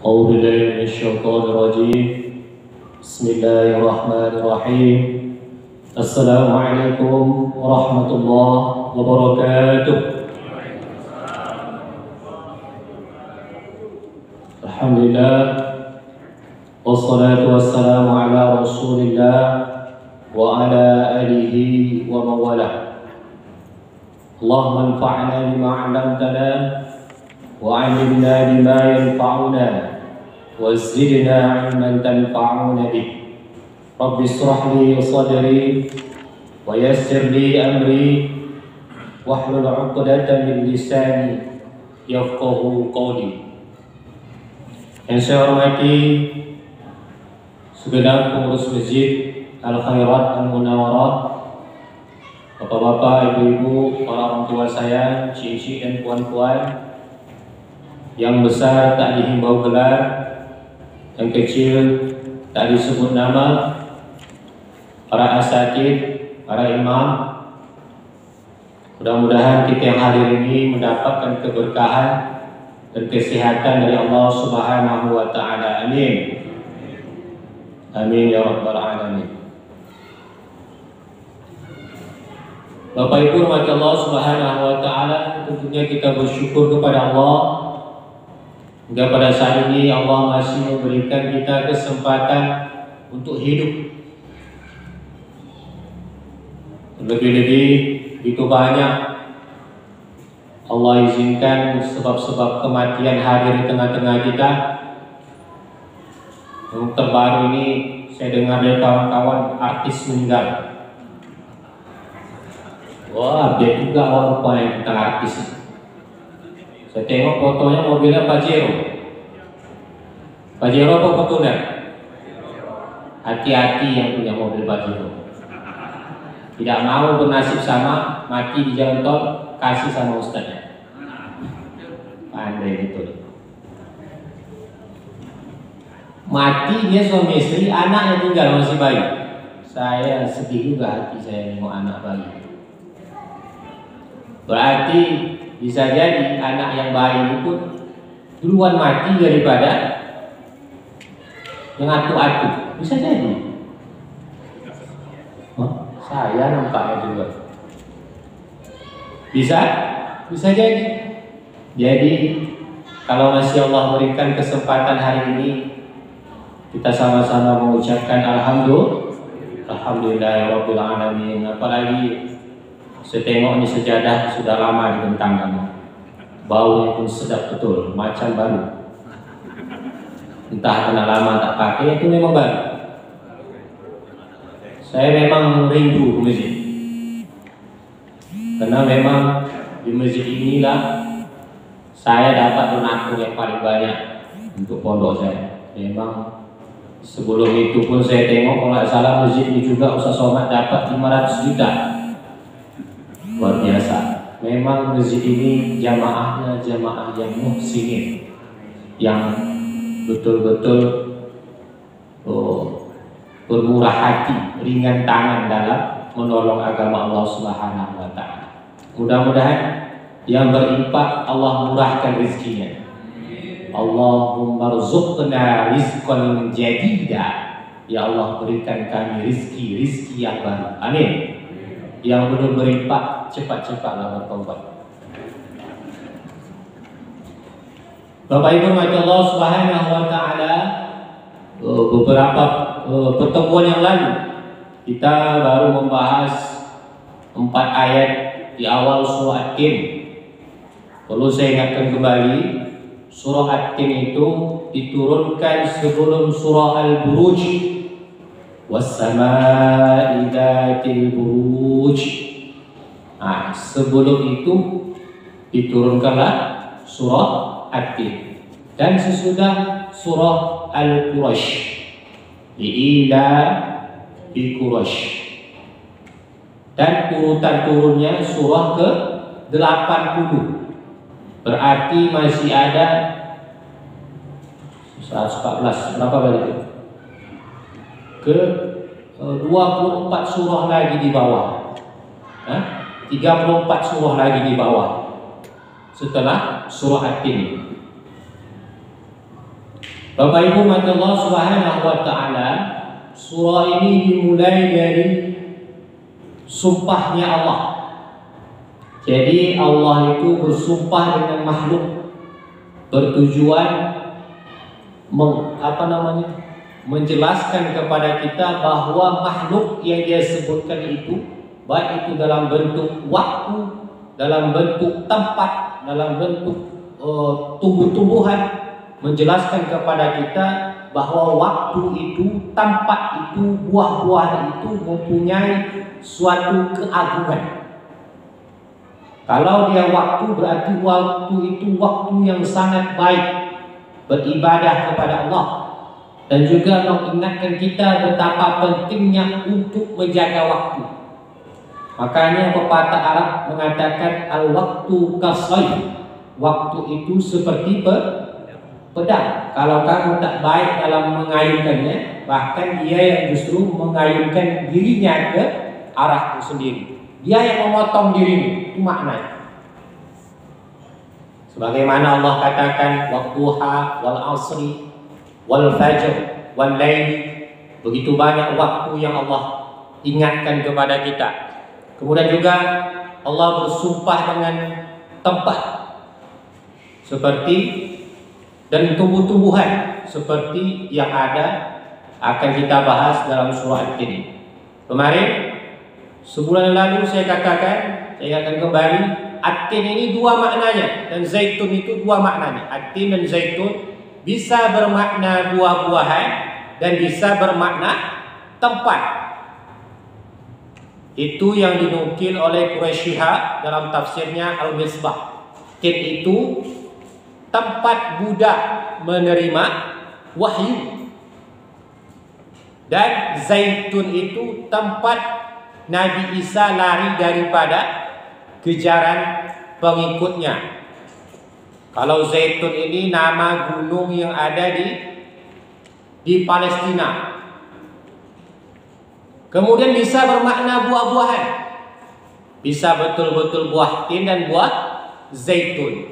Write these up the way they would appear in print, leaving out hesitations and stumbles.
أعوذ بالله من الشيطان الرجيم بسم الله الرحمن الرحيم السلام عليكم ورحمة الله وبركاته الحمد لله والصلاة والسلام على رسول الله وعلى آله ومن والاه اللهم انفعنا بما علمتنا وعلمنا بما ينفعنا وزدنا علما تنفعنا به رب اشرح لي صدري ويسر لي أمري واحلل عقدة من لساني يفقه قولي. Yang saya hormati segenap pengurus masjid Al-Khairat Al-Munawarah, bapak-bapak, ibu-ibu, para orang tua saya, cici dan puan-puan, yang besar tak dihimbau gelar, yang kecil tak disebut nama, para asatid, para imam. Mudah-mudahan kita yang hadir ini mendapatkan keberkahan dan kesehatan dari Allah Subhanahu wa Ta'ala. Amin. Amin ya rabbal alamin. Bapak Ibu rahmat Allah Subhanahu wa Ta'ala, tentunya kita bersyukur kepada Allah hingga pada saat ini Allah masih memberikan kita kesempatan untuk hidup. Lebih-lebih itu banyak Allah izinkan sebab-sebab kematian hadir di tengah-tengah kita. Yang terbaru ini saya dengar dari kawan-kawan artis meninggal. Wah, dia juga orang rupanya tentang artis. Saya tengok fotonya mobilnya Pajero. Pajero apa Fortuner? Hati-hati yang punya mobil Pajero. Tidak mau bernasib sama, mati di jalan tol, kasih sama ustaznya. Pandai betul. Mati dia suami istri, anaknya tinggal masih bayi. Saya sedih juga hati saya nengok anak bayi. Berarti bisa jadi anak yang bayi itu duluan mati daripada yang atu-atu. Bisa jadi. Saya nampaknya juga. Bisa jadi. Jadi kalau masih Allah berikan kesempatan hari ini, kita sama-sama mengucapkan Alhamdulillahirabbil alamin. Apalagi saya tengok ini sejadah sudah lama dibentangkan. Baunya pun sedap betul, macam baru. Entah karena lama tak pakai, itu memang baru. Saya memang rindu ke masjid. Karena memang di masjid inilah saya dapat menakut yang paling banyak untuk pondok saya. Memang sebelum itu pun saya tengok kalau tidak salah masjid ini juga Ustaz Somad dapat 500 juta. Luar biasa. Memang masjid ini jamaahnya jamaah yang muhsinin, yang betul-betul bermurah hati, ringan tangan dalam menolong agama Allah Subhanahu wa Ta'ala. Mudah-mudahan yang berinfak Allah murahkan rezekinya. Allahumma rzuqna rizqan jadida. Ya Allah, berikan kami rizki yang baru. Amin. Yang belum berinfak cepat-cepatlah bertobat. Bapak Ibu rahmati Allah Subhanahu wa Ta'ala, beberapa pertemuan yang lalu kita baru membahas 4 ayat di awal surah At-Tin. Perlu saya ingatkan kembali, surah At-Tin itu diturunkan sebelum surah Al-Buruj. Was-samaa'i dzatil buruj. Nah, sebelum itu diturunkanlah surah At-Tin, dan sesudah surah Al-Quraisy. Li'ila bi Quraisy. Dan urutan turunnya surah ke-80. Berarti masih ada 114, berapa kali itu? Ke 24 surah lagi di bawah. 34 surah lagi di bawah setelah surah At-Tin. Bapak Ibu Allah Subhanahu wa taala, surah ini dimulai dari sumpahnya Allah. Jadi Allah itu bersumpah dengan makhluk bertujuan menjelaskan kepada kita bahwa makhluk yang dia sebutkan itu, baik itu dalam bentuk waktu, dalam bentuk tempat, dalam bentuk tumbuh-tumbuhan, menjelaskan kepada kita bahwa waktu itu, tempat itu, buah-buahan itu mempunyai suatu keagungan. Kalau dia waktu, berarti waktu itu waktu yang sangat baik beribadah kepada Allah, dan juga mengingatkan kita betapa pentingnya untuk menjaga waktu. Makanya pepatah Arab mengatakan al-waktu kasayf, waktu itu seperti pedang. Kalau kamu tak baik dalam mengayunkannya, bahkan dia yang justru mengayunkan dirinya ke arahmu sendiri. Dia yang memotong dirimu, itu maknanya. Sebagaimana Allah katakan wadduha wal asri wal fajr wal laili, begitu banyak waktu yang Allah ingatkan kepada kita. Kemudian juga Allah bersumpah dengan tempat seperti dan tumbuh-tumbuhan seperti yang akan kita bahas dalam surah At-Tin. Kemarin sebulan lalu saya akan kembali, At-Tin ini dua maknanya dan zaitun itu dua maknanya. At-Tin dan zaitun bisa bermakna buah-buahan dan bisa bermakna tempat. Itu yang dinukil oleh Quraisyha dalam tafsirnya Al-Misbah. Tin itu tempat budak menerima wahyu, dan zaitun itu tempat Nabi Isa lari daripada kejaran pengikutnya. Kalau zaitun ini nama gunung yang ada di Palestina. Kemudian bisa bermakna buah-buahan, bisa betul-betul buah tin dan buah zaitun.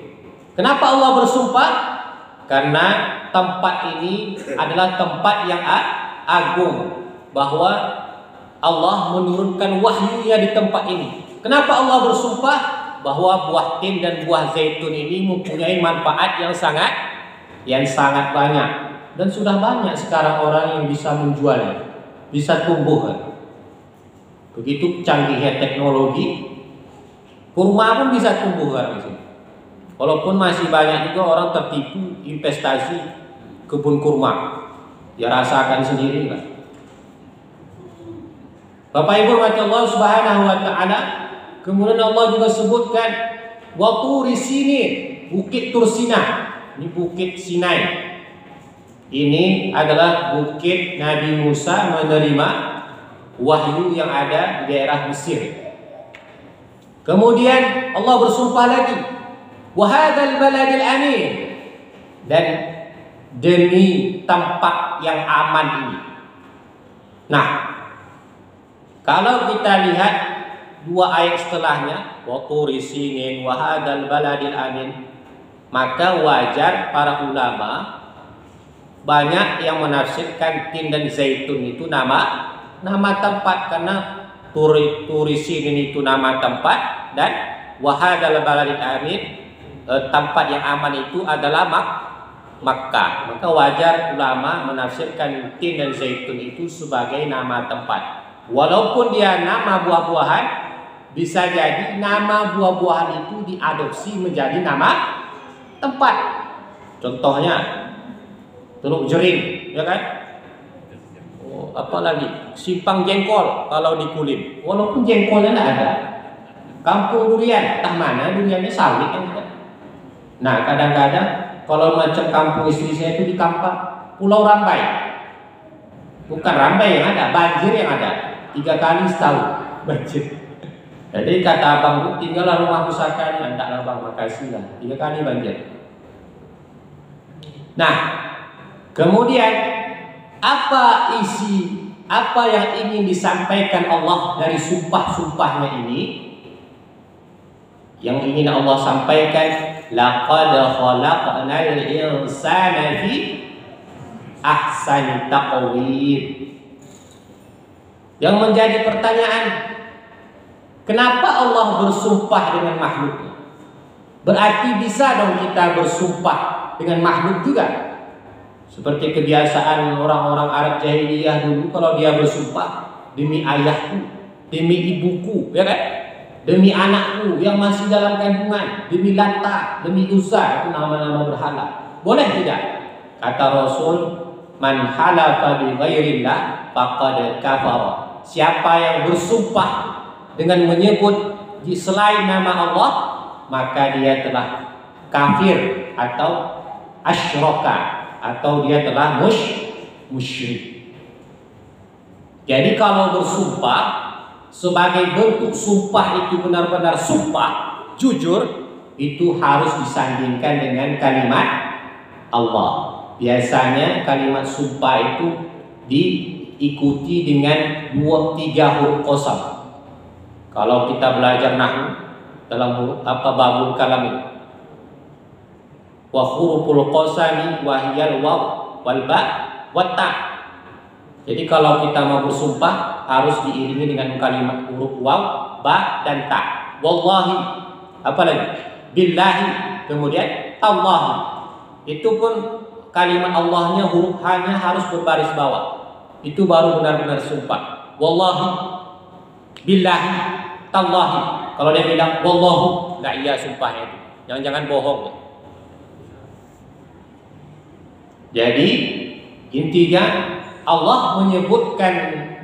Kenapa Allah bersumpah? Karena tempat ini adalah tempat yang agung, bahwa Allah menurunkan wahyunya di tempat ini. Kenapa Allah bersumpah? Bahwa buah tin dan buah zaitun ini mempunyai manfaat yang sangat banyak, dan sudah banyak sekarang orang yang bisa menjualnya, bisa tumbuh. Begitu canggihnya teknologi, kurma pun bisa tumbuh kan. Walaupun masih banyak juga orang tertipu investasi kebun kurma, ya rasakan sendiri kan. Bapak Ibu Allah Subhanahu wa taala, kemudian Allah juga sebutkan wa turi sinin, bukit Tursina. Ini bukit Sinai. Ini adalah bukit Nabi Musa menerima wahyu yang ada di daerah Mesir. Kemudian Allah bersumpah lagi, wa hadzal baladil amin, dan demi tempat yang aman ini. Nah, kalau kita lihat dua ayat setelahnya, wa turi sinin wa hadzal baladil amin, maka wajar para ulama banyak yang menafsirkan tin dan zaitun itu nama tempat, karena turi sinin itu nama tempat, dan wa hadzal baladil amin, tempat yang aman itu adalah Makkah. Maka wajar ulama menafsirkan tin dan zaitun itu sebagai nama tempat. Walaupun dia nama buah-buahan, bisa jadi nama buah-buahan itu diadopsi menjadi nama tempat. Contohnya Teluk Jering, ya kan? Apalagi Simpang Jengkol kalau di Kulim. Walaupun jengkolnya tidak ada. Kampung Durian, entah mana duriannya sawit kan? Nah, kadang-kadang kalau macam kampung istri saya itu di Kampar, Pulau Rambai. Bukan Rambai yang ada, banjir yang ada. 3 kali setahun banjir. Jadi kata abang, tinggallah rumah pusakanya. Enggak bang, makasih lah. 3 kali banjir. Nah, kemudian apa yang ingin disampaikan Allah dari sumpah-sumpahnya ini? Yang ingin Allah sampaikan, laqad khalaqnal insana fi ahsani taqwim. Yang menjadi pertanyaan, kenapa Allah bersumpah dengan makhluknya? Berarti bisa dong kita bersumpah dengan makhluk juga. Seperti kebiasaan orang-orang Arab jahiliyah dulu, kalau dia bersumpah demi ayahku, demi ibuku, ya kan? Demi anakku yang masih dalam kandungan, demi Lata, demi Uzza, itu nama-nama berhala. Boleh tidak? Kata Rasul, man halafa bi ghairillah faqad kafara. Siapa yang bersumpah dengan menyebut selain nama Allah, maka dia telah kafir atau asyraka, atau dia telah musyrik. Jadi kalau bersumpah sebagai bentuk sumpah itu benar-benar sumpah jujur, itu harus disandingkan dengan kalimat Allah. Biasanya kalimat sumpah itu diikuti dengan 2-3 huruf qasam. Kalau kita belajar nahwu dalam huruf babul kalam ini, wa huruful qasami wa hiyal waw wal ba wa ta. Jadi kalau kita mau bersumpah harus diiringi dengan kalimat huruf waw, ba dan ta. Wallahi, apalagi billahi, kemudian tallahi. Itu pun kalimat Allahnya huruf H-nya harus berbaris bawah. Itu baru benar-benar sumpah. Wallahi, billahi, tallahi. Kalau dia bilang wallahu, enggak iya sumpahnya itu. Jangan-jangan bohong. Jadi intinya Allah menyebutkan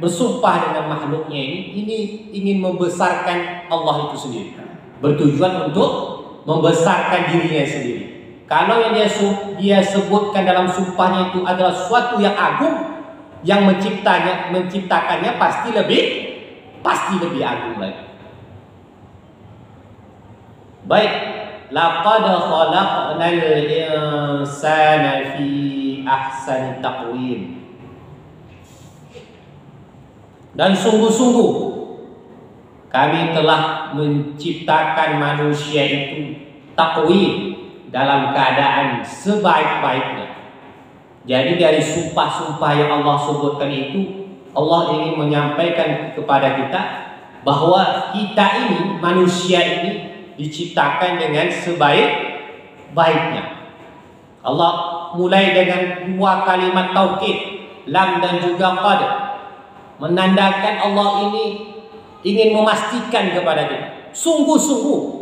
bersumpah dengan makhluknya ini ingin membesarkan Allah itu sendiri, bertujuan untuk membesarkan dirinya sendiri. Kalau yang dia sebutkan dalam sumpahnya itu adalah suatu yang agung, yang menciptakannya pasti lebih agung lagi. Baik, laqad khalaqnal insana fi ahsani taqwim. Dan sungguh-sungguh kami telah menciptakan manusia itu taqwim, dalam keadaan sebaik-baiknya. Jadi dari sumpah-sumpah yang Allah sebutkan itu, Allah ingin menyampaikan kepada kita bahwa kita ini, manusia ini diciptakan dengan sebaik-baiknya. Allah mulai dengan 2 kalimat taukid, lam dan juga qad, menandakan Allah ini ingin memastikan kepada kita sungguh-sungguh.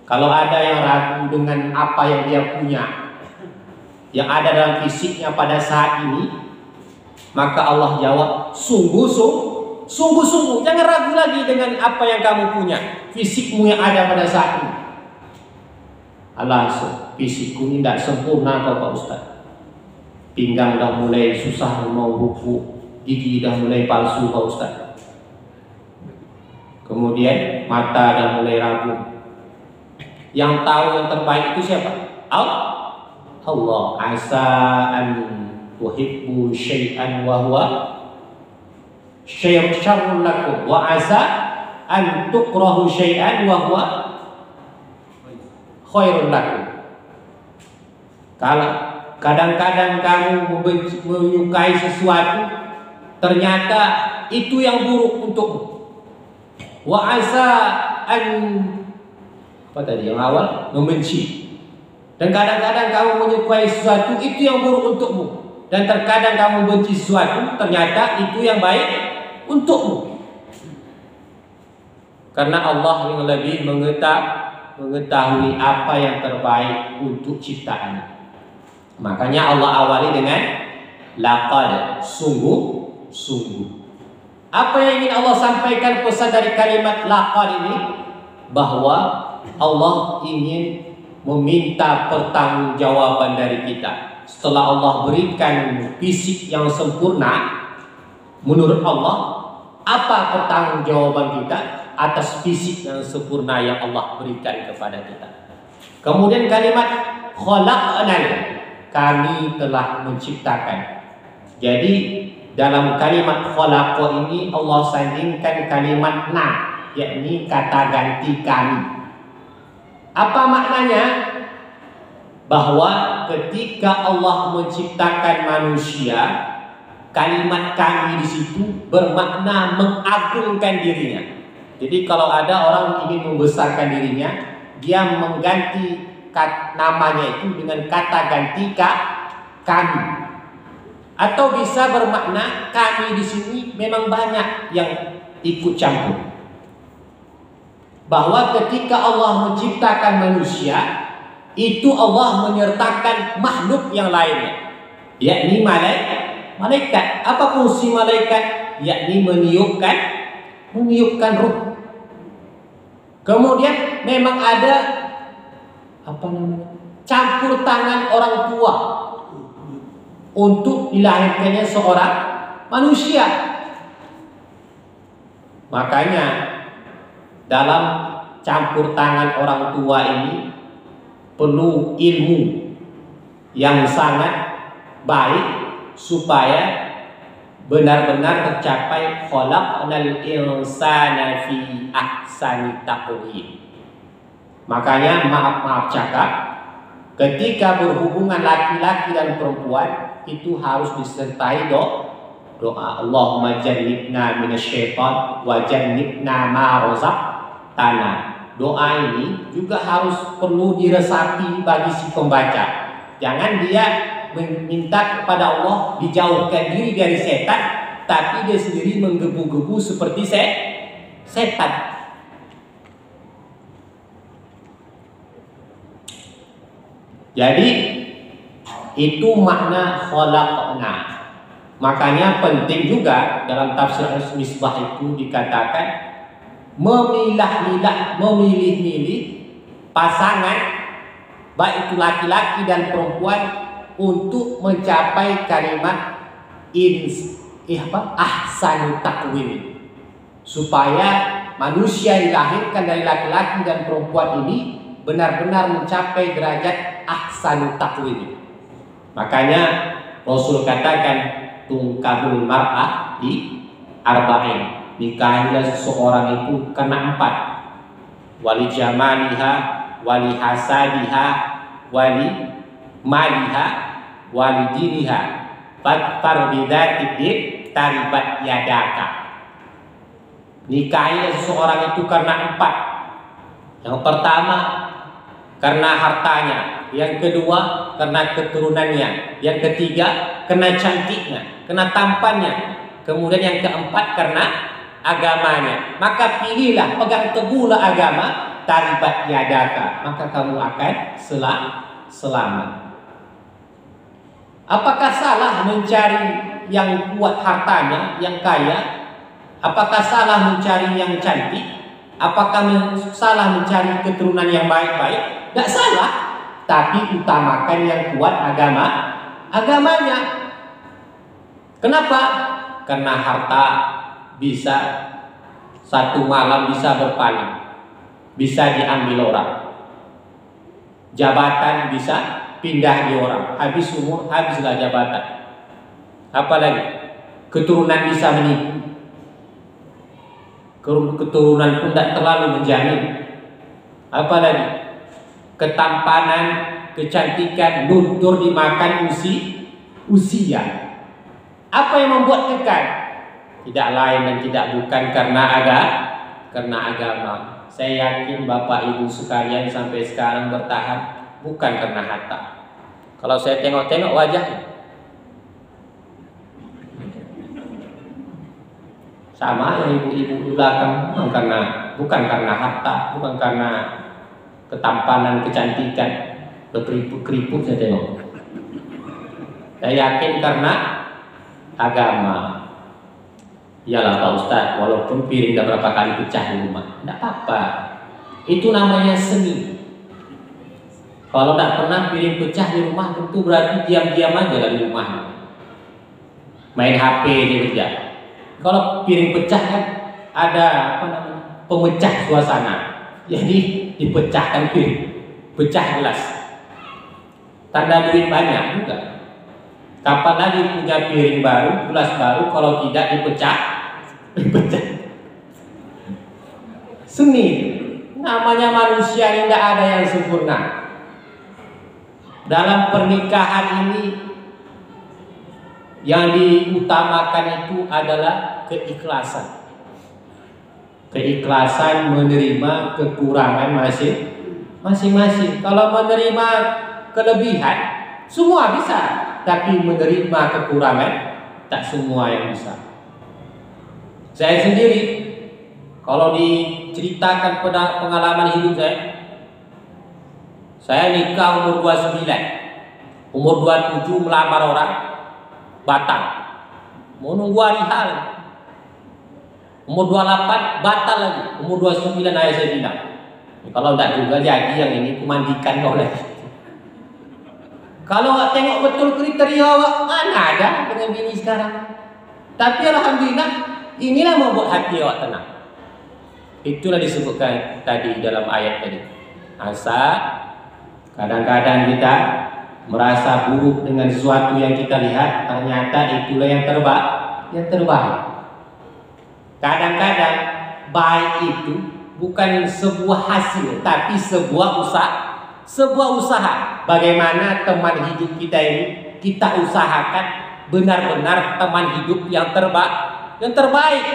Kalau ada yang ragu dengan apa yang dia punya, yang ada dalam fisiknya pada saat ini, maka Allah jawab sungguh-sungguh, jangan ragu lagi dengan apa yang kamu punya, fisikmu yang ada pada saat ini. Alah, fisikku ini tidak sempurna kok Pak Ustaz. Pinggang dah mulai susah mau ruku, gigi dah mulai palsu Pak Ustaz. Kemudian mata dah mulai ragu. Yang tahu yang terbaik itu siapa? Allah. Asa an tuhibbu syai'an wa huwa syarrun lakum, wa asa an tukrahu syai'an wa huwa khairun lakum. Kalau kadang-kadang kamu menyukai sesuatu, ternyata itu yang buruk untukmu. Wa asa an, apa tadi yang awal, membenci. Dan kadang-kadang kamu menyukai sesuatu, itu yang buruk untukmu. Dan terkadang kamu benci sesuatu, ternyata itu yang baik untukmu. Karena Allah yang lebih mengetahui apa yang terbaik untuk ciptaan. Makanya Allah awali dengan laqad, sungguh. Apa yang ingin Allah sampaikan pesan dari kalimat laqad ini? Bahwa Allah ingin meminta pertanggungjawaban dari kita. Setelah Allah berikan fisik yang sempurna, menurut Allah, apa pertanggungjawaban kita atas fisik yang sempurna yang Allah berikan kepada kita? Kemudian kalimat khalaqnal, kami telah menciptakan. Jadi dalam kalimat khalaqa ini Allah sandingkan kalimat na, yakni kata ganti kami. Apa maknanya? Bahwa ketika Allah menciptakan manusia, kalimat kami di situ bermakna mengagungkan dirinya. Jadi kalau ada orang ingin membesarkan dirinya, dia mengganti namanya itu dengan kata ganti kami. Atau bisa bermakna kami di sini memang banyak yang ikut campur. Bahwa ketika Allah menciptakan manusia, itu Allah menyertakan makhluk yang lainnya, yakni malaikat. Apa fungsi malaikat? Yakni meniupkan ruh. Kemudian memang ada campur tangan orang tua untuk dilahirkannya seorang manusia. Makanya dalam campur tangan orang tua ini perlu ilmu yang sangat baik supaya benar-benar tercapai khalaqnal insana fi ahsani taqwim. Makanya maaf cakap, ketika berhubungan laki-laki dan perempuan itu harus disertai doa. Allahumma jannibna minasyaitan wa jannibna ma razaqtana. Doa ini juga harus perlu diresapi bagi si pembaca. Jangan dia meminta kepada Allah dijauhkan diri dari setan, tapi dia sendiri menggebu-gebu seperti setan. Jadi itu makna khalaqna. Makanya penting juga dalam tafsir Al-Misbah itu dikatakan memilih-milih pasangan, baik itu laki-laki dan perempuan, untuk mencapai kalimat ahsanu taqwim, supaya manusia yang dilahirkan dari laki-laki dan perempuan ini benar-benar mencapai derajat ahsanu taqwim. Makanya Rasul katakan tungkahul mar'ah di arba'in, nikahilah seseorang itu karena 4: wali jamaliha, wali hasabiha, wali maliha, wali diniha, fatfar bidatid taribat yadaka. Nikahilah seseorang itu karena 4. Yang pertama karena hartanya, yang kedua karena keturunannya, yang ketiga karena cantiknya, karena tampannya, kemudian yang keempat karena agamanya. Maka pilihlah, pegang teguhlah agama, taribat yadaka, maka kamu akan selamat. Apakah salah mencari yang kuat hartanya, yang kaya? Apakah salah mencari yang cantik? Apakah salah mencari keturunan yang baik-baik? Tidak salah, tapi utamakan yang kuat agamanya. Kenapa? Karena harta bisa satu malam bisa berpaling, bisa diambil orang. Jabatan bisa pindah di orang, habis umur habislah jabatan. Apalagi keturunan bisa menipu. Keturunan pun tidak terlalu menjamin. Apalagi ketampanan, kecantikan luntur dimakan usia. Apa yang membuat kekal? Tidak lain dan tidak bukan karena agama. Saya yakin Bapak Ibu sekalian sampai sekarang bertahan bukan karena harta. Kalau saya tengok-tengok wajahnya, sama yang ibu-ibu di belakang, bukan karena harta, bukan karena ketampanan, kecantikan, berkeriput-keriput saya tengok. Saya yakin karena agama. Iyalah Pak Ustadz, walaupun piring udah berapa kali pecah di rumah, tidak apa-apa. Itu namanya seni. Kalau tidak pernah piring pecah di rumah, tentu berarti diam-diam aja lah di rumah. Main HP di kerja. Kalau piring pecah kan ada pemecah suasana. Jadi dipecahkan piring, pecah gelas. Tanda duit banyak juga. Kapan lagi punya piring baru, gelas baru kalau tidak dipecah? Seni. Namanya manusia, tidak ada yang sempurna. Dalam pernikahan ini yang diutamakan itu adalah keikhlasan. Keikhlasan menerima kekurangan masing-masing. Kalau menerima kelebihan semua bisa, tapi menerima kekurangan tak semua yang bisa. Saya sendiri kalau diceritakan pada pengalaman hidup saya nikah umur 29, umur 27 melamar orang, batal, mau nunggu hari hal. Umur 28 batal lagi, umur 29 ayah saya bilang, kalau tak juga jadi yang ini kumandikan kau lagi. Kalau nggak tengok betul kriteria awak, mana ada dengan bini sekarang. Tapi alhamdulillah, inilah membuat hati awak tenang. Itulah disebutkan tadi dalam ayat tadi. Kadang-kadang kita merasa buruk dengan sesuatu yang kita lihat, ternyata itulah yang terbaik. Kadang-kadang baik itu bukan sebuah hasil, tapi sebuah usaha. Bagaimana teman hidup kita ini kita usahakan benar-benar teman hidup yang terbaik.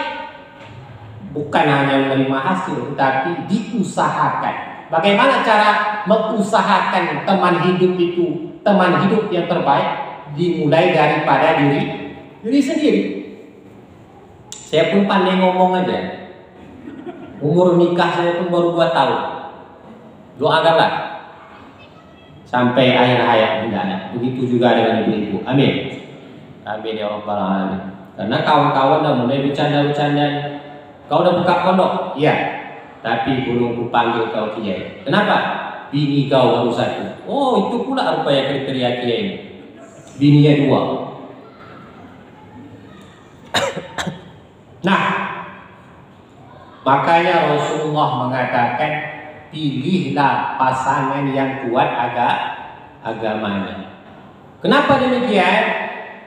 Bukan hanya menerima hasil, tapi diusahakan. Bagaimana cara mengusahakan teman hidup itu, teman hidup yang terbaik? Dimulai daripada diri sendiri. Saya pun pandai ngomong aja. Umur nikah saya pun baru 2 tahun. Doakanlah sampai akhir hayat tidak. Begitu juga dengan ibu-ibu. Amin. Amin ya rabbal alamin. Karena kawan-kawan dah mulai bercanda-bercanda. Kau udah buka pondok? Iya. Tapi belum kupanggil kau kiai. Kenapa? Bini kau baru 1. Oh, itu pula rupanya kriteria kiai ini. Bininya 2. Nah, makanya Rasulullah mengatakan, pilihlah pasangan yang kuat agamanya. Kenapa demikian?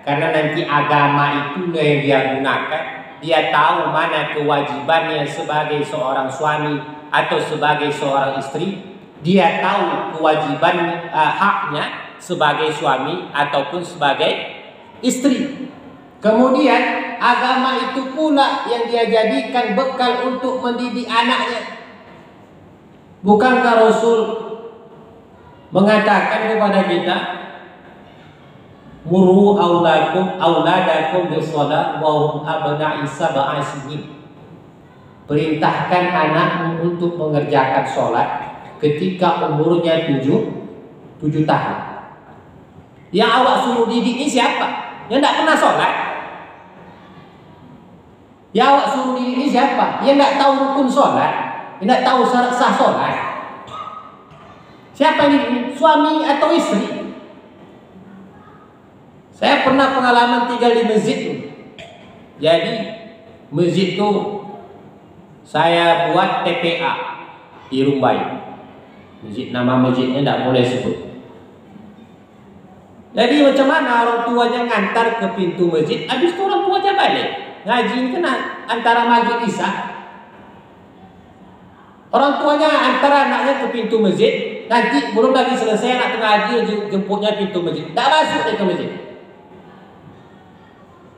Karena nanti agama itu yang dia gunakan. Dia tahu mana kewajibannya sebagai seorang suami atau sebagai seorang istri. Dia tahu kewajiban haknya sebagai suami ataupun sebagai istri. Kemudian agama itu pula yang dia jadikan bekal untuk mendidik anaknya. Bukankah Rasul mengatakan kepada kita, muru auladakum bis-shalah wa hum abna'i sab'a sinin. Perintahkan anakmu untuk mengerjakan sholat ketika umurnya 7 tahun. Yang awak suruh didik ini siapa? Yang tidak pernah sholat. Yang awak suruh didik ini siapa? Yang tidak tahu rukun sholat, yang tidak tahu syarat sah sholat. Siapa ini? Suami atau istri? Saya pernah pengalaman tinggal di masjid. Jadi masjid itu saya buat TPA di Rumbai. Nama masjidnya tidak boleh sebut. Jadi macam mana orang tuanya ngantar ke pintu masjid, habis itu orang tuanya balik ngaji ini kan antara maghrib isya. Orang tuanya antara anaknya ke pintu masjid, nanti belum lagi selesai anak tengah ngaji jemputnya pintu masjid, tidak masuk ke masjid.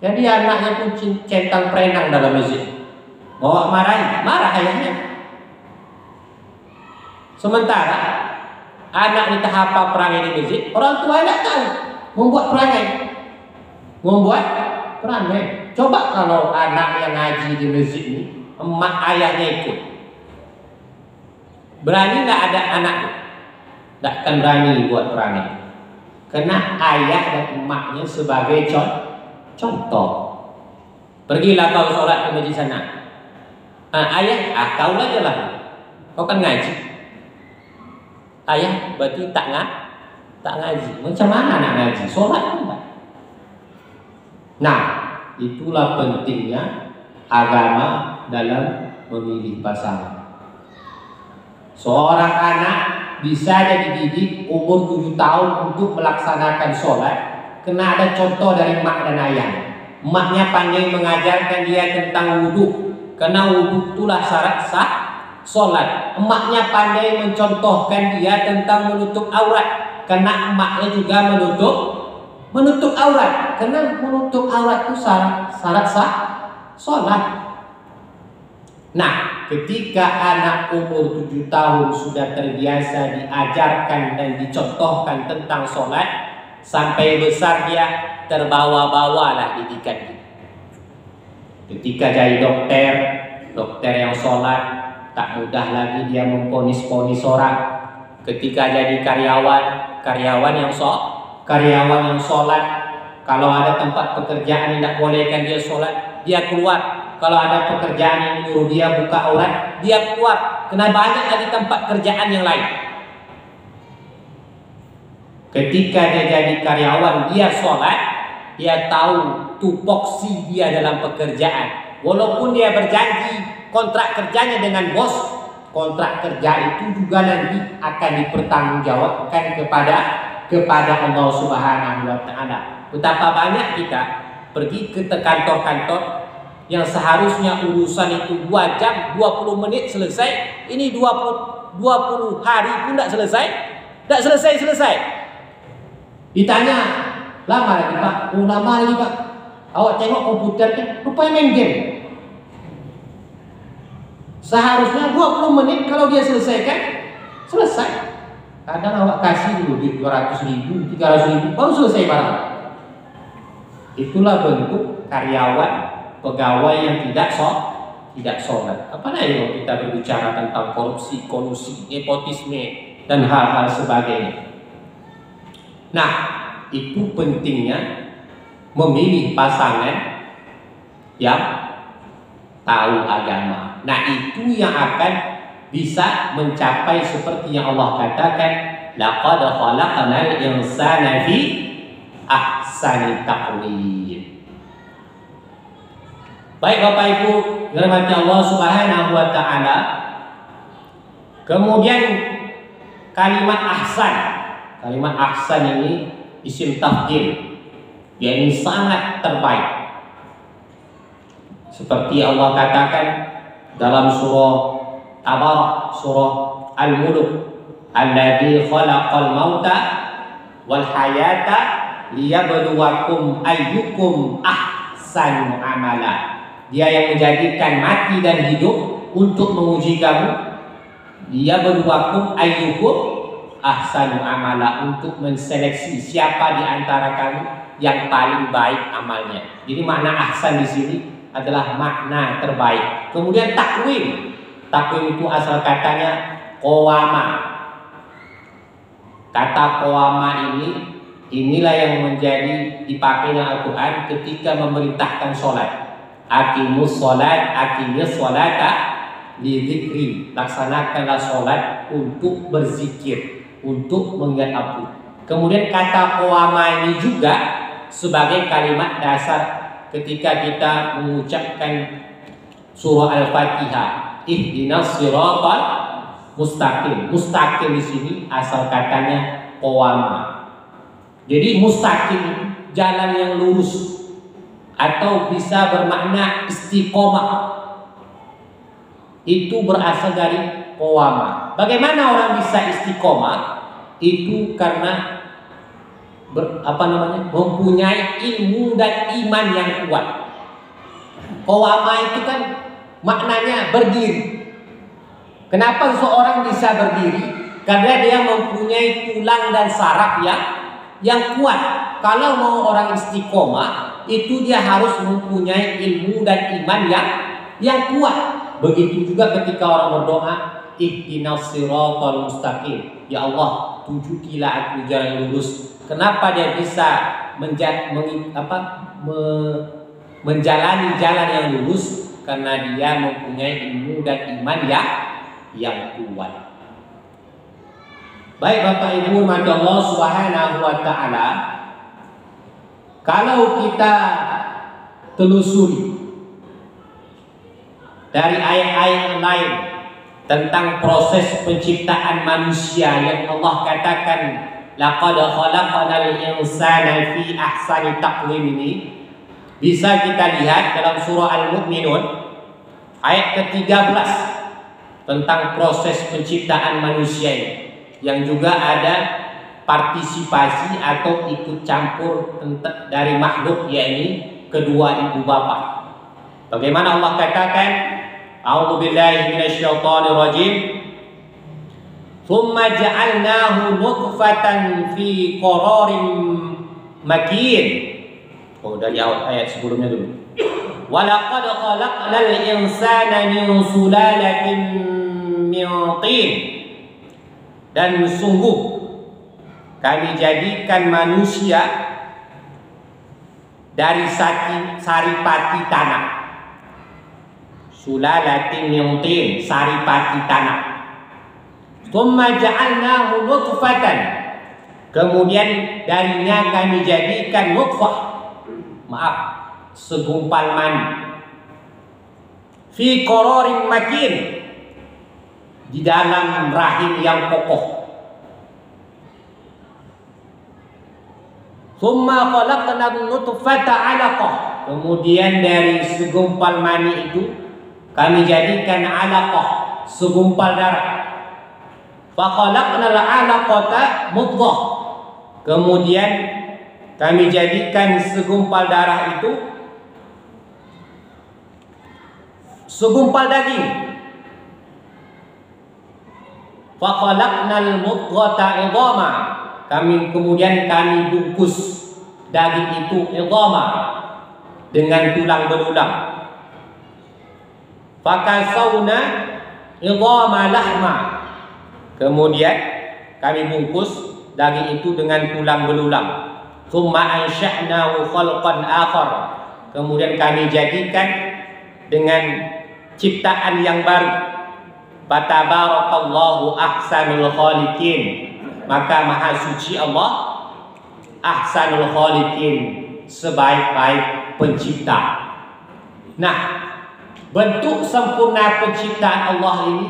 Jadi anaknya pun centang perenang dalam masjid. Bawa marah ayahnya. Sementara anak ini tahap perangai di masjid, orang tua tidak tahu membuat perangai. Coba kalau anak yang ngaji di masjid ini, emak ayahnya ikut, berani nggak ada anak? Tidak akan berani buat perangai. Karena ayah dan emaknya sebagai contoh. Pergilah kau sholat ke masjid sana. Ayah, kau aja lah. Kau kan ngaji. Ayah berarti tak ngaji. Macam mana nak ngaji? Sholat enggak? Nah, itulah pentingnya agama dalam memilih pasangan. Seorang anak bisa dididik umur 7 tahun untuk melaksanakan sholat, kena ada contoh dari mak dan ayah. Maknya pandai mengajarkan dia tentang wudhu, karena wudhu itulah syarat sah sholat. Emaknya pandai mencontohkan dia tentang menutup aurat, karena emaknya juga menutup aurat. Karena menutup aurat itu syarat sah sholat. Nah, ketika anak umur 7 tahun sudah terbiasa diajarkan dan dicontohkan tentang sholat, sampai besar dia terbawa-bawalah didikan kita. Ketika jadi dokter yang sholat, tak mudah lagi dia memponis-ponis orang. Ketika jadi karyawan yang sholat, kalau ada tempat pekerjaan yang tidak bolehkan dia sholat, dia keluar. Kalau ada pekerjaan yang menyuruh dia buka aurat, dia keluar. Karena banyak lagi tempat kerjaan yang lain. Ketika dia jadi karyawan, dia sholat, dia tahu tupoksi dia dalam pekerjaan. Walaupun dia berjanji kontrak kerjanya dengan bos, kontrak kerja itu juga nanti akan dipertanggungjawabkan kepada Allah Subhanahu wa Ta'ala. Betapa banyak kita pergi ke kantor-kantor yang seharusnya urusan itu 2 jam 20 menit selesai, ini 20 hari pun tidak selesai. Ditanya, lama lagi Pak? Lama lagi Pak. Awak tengok komputernya, rupanya main game. Seharusnya 20 menit kalau dia selesaikan, selesai. Kadang awak kasih dulu duit 200.000, 300.000, baru selesai barang. Itulah bentuk karyawan, pegawai yang tidak sholat. Apalagi kalau kita berbicara tentang korupsi, kolusi, nepotisme, dan hal-hal sebagainya. Nah, itu pentingnya memilih pasangan yang tahu agama. Nah, itu yang akan bisa mencapai seperti yang Allah katakan, laqad khalaqnal insana fi ahsani taqwim. Baik Bapak Ibu, dirahmati Allah Subhanahu wa Ta'ala. Kemudian kalimat ahsan ini isim tafdil, yakni sangat terbaik. Seperti Allah katakan dalam surah Tabarak, surah Al-Mulk, alladzi khalaqal mauta wal hayata liyabluwakum ayyukum ahsanu amala. Dia yang menjadikan mati dan hidup untuk menguji kamu. Liyabluwakum ayyukum ahsanu amala, untuk menseleksi siapa di antara kamu yang paling baik amalnya. Jadi makna ahsan di sini adalah makna terbaik. Kemudian takwim itu asal katanya qawama. Kata qawama inilah yang menjadi dipakainya Al-Quran ketika memerintahkan sholat. Aqimus sholata li dzikri. Laksanakanlah sholat untuk berzikir, untuk mengingat aku. Kemudian kata qawama ini juga sebagai kalimat dasar ketika kita mengucapkan surah Al-Fatihah, ihdinas siratal mustaqim. Mustaqim di sini asal katanya qawama. Jadi mustaqim jalan yang lurus, atau bisa bermakna istiqomah. Itu berasal dari qawama. Bagaimana orang bisa istiqomah? Itu karena mempunyai ilmu dan iman yang kuat. Qawama itu kan maknanya berdiri. Kenapa seseorang bisa berdiri? Karena dia mempunyai tulang dan saraf yang kuat. Kalau mau orang istiqomah, itu dia harus mempunyai ilmu dan iman yang kuat. Begitu juga ketika orang berdoa, ihdinas siratal mustaqim. Ya Allah, tunjukilah aku jalan lurus. Kenapa dia bisa menjalani jalan yang lurus? Karena dia mempunyai ilmu dan iman yang kuat. Baik Bapak Ibu, Allah Subhanahu wa Ta'ala, kalau kita telusuri dari ayat-ayat lain tentang proses penciptaan manusia yang Allah katakan laqad khalaqnal insana fi ahsani taqwim ini, bisa kita lihat dalam surah Al-Mu'minun ayat ke-13 tentang proses penciptaan manusia ini, yang juga ada partisipasi atau ikut campur dari makhluk, yakni kedua ibu bapa. Bagaimana Allah katakan, A'udzubillahi minasyaitonir rajim, "Tsumma ja'alnahu nutfatan fi qararin makin." Oh, dari ayat sebelumnya dulu. "Wa laqad khalaqnal insana min sulalatin min tin." Dan sungguh kami jadikan manusia dari saripati tanah. Sulalatin min tin, saripati tanah. Tsumma ja'alnahu nutfatan. Kemudian darinya kami jadikan nutfah. Maaf, segumpal mani. Fi qararin makin, di dalam rahim yang kokoh. Tsumma khalaqna nutfata 'alaqah. Kemudian dari segumpal mani itu kami jadikan 'alaqah, segumpal darah. Fa khalaqna al-'alaqata mudghah. Kemudian kami jadikan segumpal darah itu segumpal daging. Fa khalaqnal mudghata 'idhama. Kemudian kami bungkus daging itu 'idhama, dengan tulang belulang. Fa kasawna 'idhama lahma. Kemudian kami bungkus daging itu dengan tulang belulang. Tsumma ansha'nahu khalqan akhar. Kemudian kami jadikan dengan ciptaan yang baru. Fatabarakallahu ahsanul khaliqin. Maka maha suci Allah, ahsanul khaliqin, sebaik-baik pencipta. Nah, bentuk sempurna penciptaan Allah ini,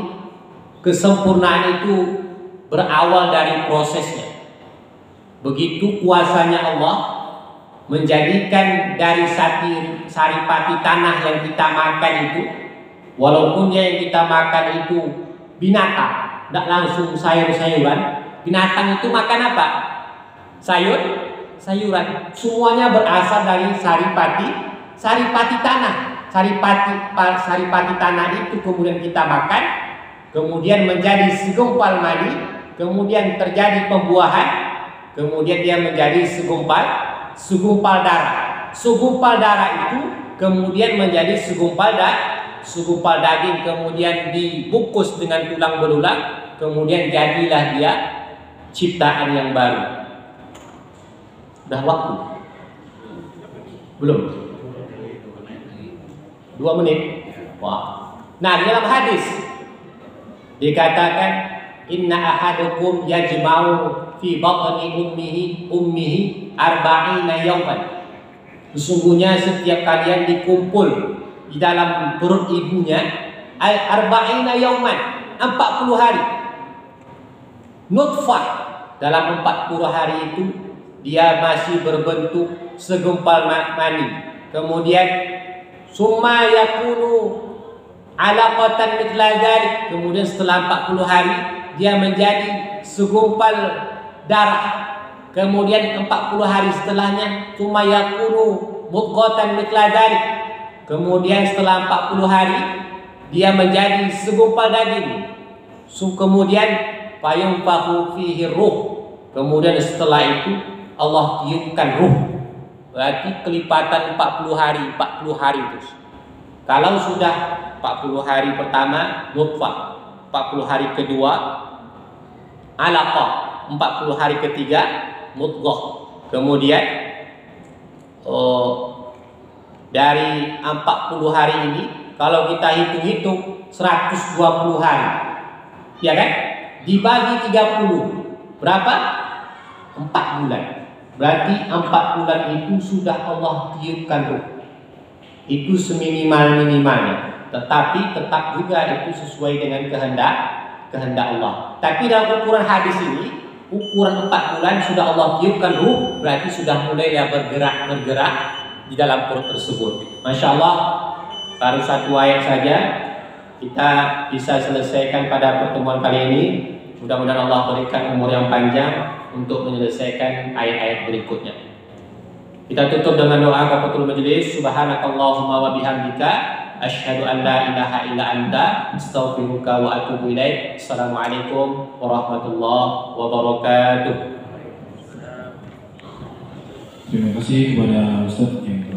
kesempurnaan itu berawal dari prosesnya. Begitu kuasanya Allah menjadikan dari saripati tanah yang kita makan itu, walaupun yang kita makan itu binatang, tidak langsung sayur-sayuran. Binatang itu makan apa? Sayuran. Semuanya berasal dari saripati tanah. Saripati tanah itu kemudian kita makan, kemudian menjadi segumpal mani, kemudian terjadi pembuahan, kemudian dia menjadi segumpal darah. Segumpal darah itu kemudian menjadi segumpal daging, kemudian dibungkus dengan tulang belulang, kemudian jadilah dia ciptaan yang baru. Udah waktu? Belum? 2 menit? Wah. Nah, di dalam hadis dikatakan, inna ahadukum yajma'u fi batni ummihi arba'ina yawman. Sesungguhnya setiap kalian dikumpul di dalam perut ibunya arba'ina yawman, 40 hari. Nutfah, dalam 40 hari itu dia masih berbentuk segumpal mani. Kemudian summa yakunu alaqatan mithla dzalik. Kemudian setelah 40 hari dia menjadi segumpal darah. Kemudian 40 hari setelahnya summa yakunu mudghatan mithla dzalik. Kemudian setelah 40 hari dia menjadi segumpal daging. Kemudian fayunfakhu fihi ruh. Kemudian setelah itu Allah tiupkan ruh. Berarti kelipatan 40 hari terus. Kalau sudah 40 hari pertama nutfah, 40 hari kedua alaqah, 40 hari ketiga mudghah. Kemudian dari 40 hari ini kalau kita hitung-hitung 120 hari, ya kan? Dibagi 30 berapa? 4 bulan. Berarti 4 bulan itu sudah Allah tiupkan ruh. Itu seminimal-minimalnya. Tetapi tetap juga itu sesuai dengan kehendak Allah. Tapi dalam ukuran hadis ini, ukuran 4 bulan sudah Allah tiupkan ruh, berarti sudah mulai bergerak di dalam perut tersebut. Masya Allah, baru 1 ayat saja kita bisa selesaikan pada pertemuan kali ini. Mudah-mudahan Allah berikan umur yang panjang untuk menyelesaikan ayat-ayat berikutnya. Kita tutup dengan doa kafatul majelis. Subhanakallahumma wa bihamdika asyhadu an la ilaha illa anta astaghfiruka wa atubu ilaik. Assalamualaikum warahmatullahi wabarakatuh. Terima kasih kepada Ustaz yang